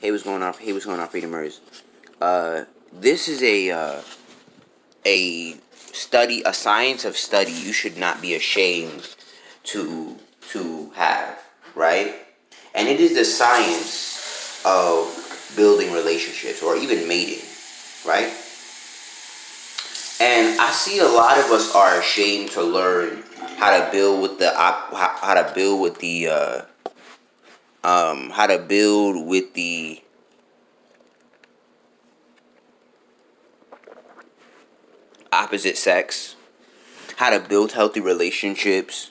Hey, what's going on? Hey, what's going on, Freedomers? This is a study, a science of study you should not be ashamed to have, right? And it is the science of building relationships or even mating, right? And I see a lot of us are ashamed to learn how to build with how to build with the how to build with the opposite sex, how to build healthy relationships,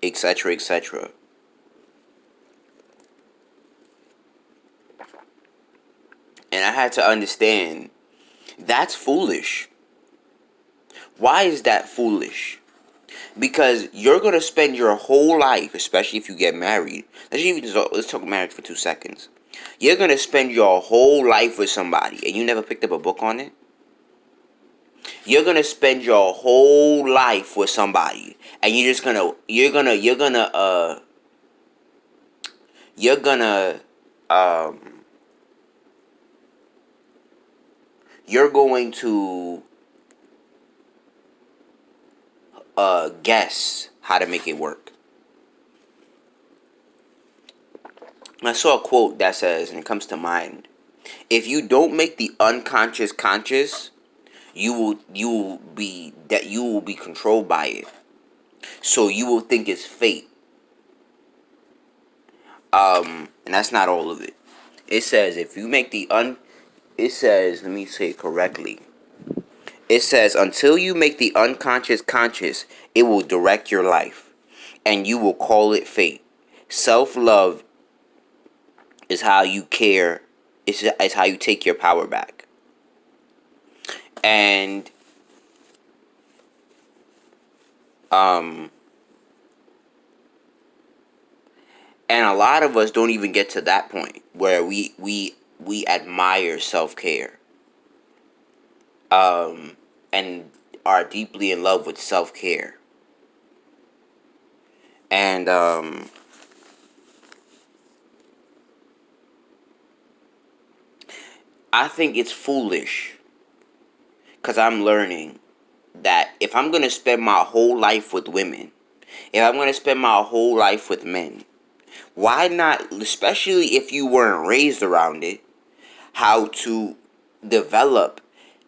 etc., etc. And I had to understand that's foolish. Why is that foolish? Because you're gonna spend your whole life, especially if you get married. Let's talk marriage for 2 seconds. You're gonna spend your whole life with somebody, and you never picked up a book on it. You're gonna spend your whole life with somebody, and you're gonna um you're going to guess how to make it work. I saw a quote that says, and it comes to mind: if you don't make the unconscious conscious, you will be controlled by it. So you will think it's fate. And that's not all of it. It says if you make the it says, let me say it correctly. It says until you make the unconscious conscious, it will direct your life, and you will call it fate. Self love is how you care. It's how you take your power back. And um and a lot of us don't even get to that point where we admire self-care and are deeply in love with self-care. And I think it's foolish cuz I'm learning that if I'm going to spend my whole life with women, if I'm going to spend my whole life with men, why not, especially if you weren't raised around it, how to develop,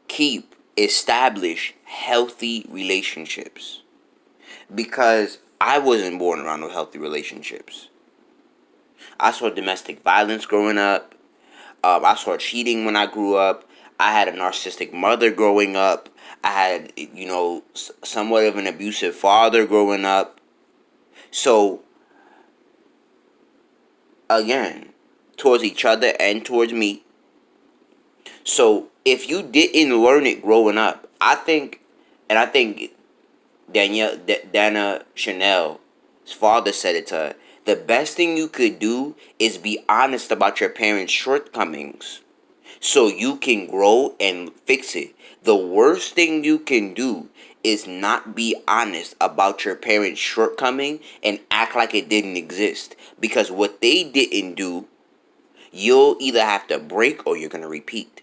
keep, establish healthy relationships? Because I wasn't born around no healthy relationships. I saw domestic violence growing up. I saw cheating when I grew up. I had a narcissistic mother growing up. I had, somewhat of an abusive father growing up. So, again, towards each other and towards me. So, if you didn't learn it growing up, I think Dana Chanel's father said it to her. The best thing you could do is be honest about your parents' shortcomings so you can grow and fix it. The worst thing you can do is not be honest about your parents' shortcoming and act like it didn't exist. Because what they didn't do, you'll either have to break or you're going to repeat.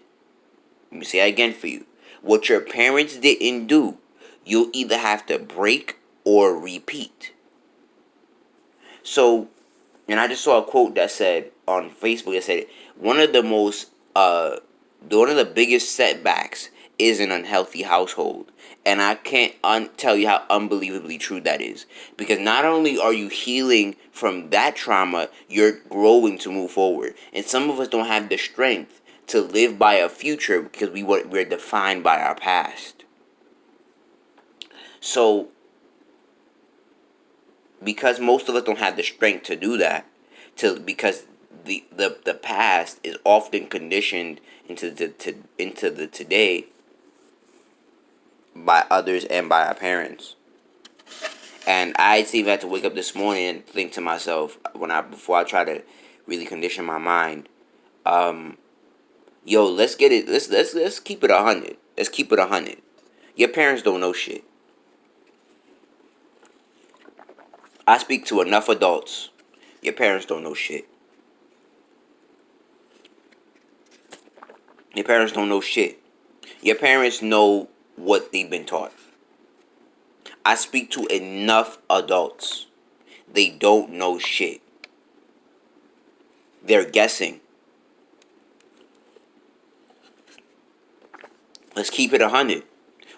Let me say that again for you. What your parents didn't do, you'll either have to break or repeat. So, and I just saw a quote that said on Facebook, it said, one of the most, one of the biggest setbacks is an unhealthy household. And I can't tell you how unbelievably true that is. Because not only are you healing from that trauma, you're growing to move forward. And some of us don't have the strength to live by a future because we're defined by our past. So, because most of us don't have the strength to do that, because the past is often conditioned into the today by others and by our parents. And I even had to wake up this morning and think to myself before I try to really condition my mind. Yo, let's get it. Let's keep it 100. Let's keep it 100. Your parents don't know shit. I speak to enough adults. Your parents don't know shit. Your parents don't know shit. Your parents know what they've been taught. I speak to enough adults. They don't know shit. They're guessing. Let's keep it 100.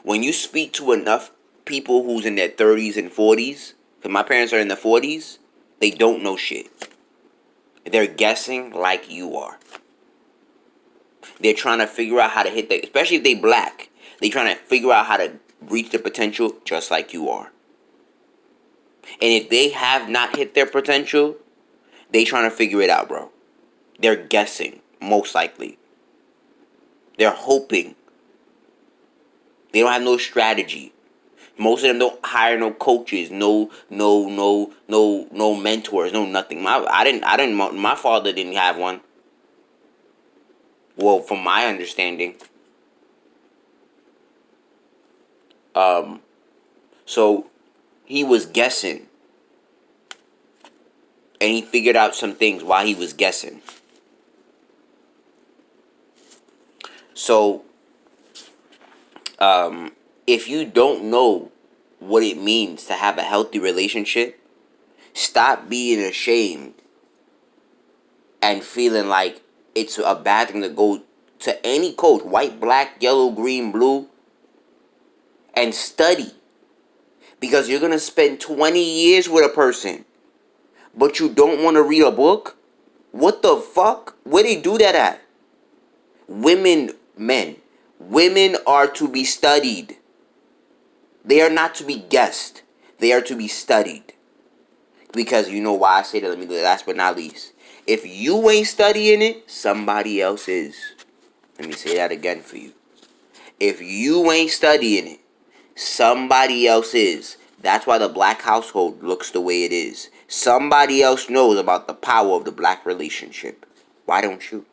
When you speak to enough people who's in their 30s and 40s, because my parents are in the 40s, they don't know shit. They're guessing like you are. They're trying to figure out how to hit the, especially if they black, they trying to figure out how to reach their potential just like you are. And if they have not hit their potential, they trying to figure it out, bro. They're guessing, most likely. They're hoping. They don't have no strategy. Most of them don't hire no coaches, no mentors, no nothing. My father didn't have one. Well, from my understanding. So he was guessing. And he figured out some things while he was guessing. So, if you don't know what it means to have a healthy relationship, stop being ashamed and feeling like it's a bad thing to go to any coach, white, black, yellow, green, blue, and study. Because you're going to spend 20 years with a person, but you don't want to read a book? What the fuck? Where they do that at? Women, men. Women are to be studied. They are not to be guessed. They are to be studied. Because you know why I say that. Let me do that. Last but not least. If you ain't studying it, somebody else is. Let me say that again for you. If you ain't studying it, somebody else is. That's why the black household looks the way it is. Somebody else knows about the power of the black relationship. Why don't you?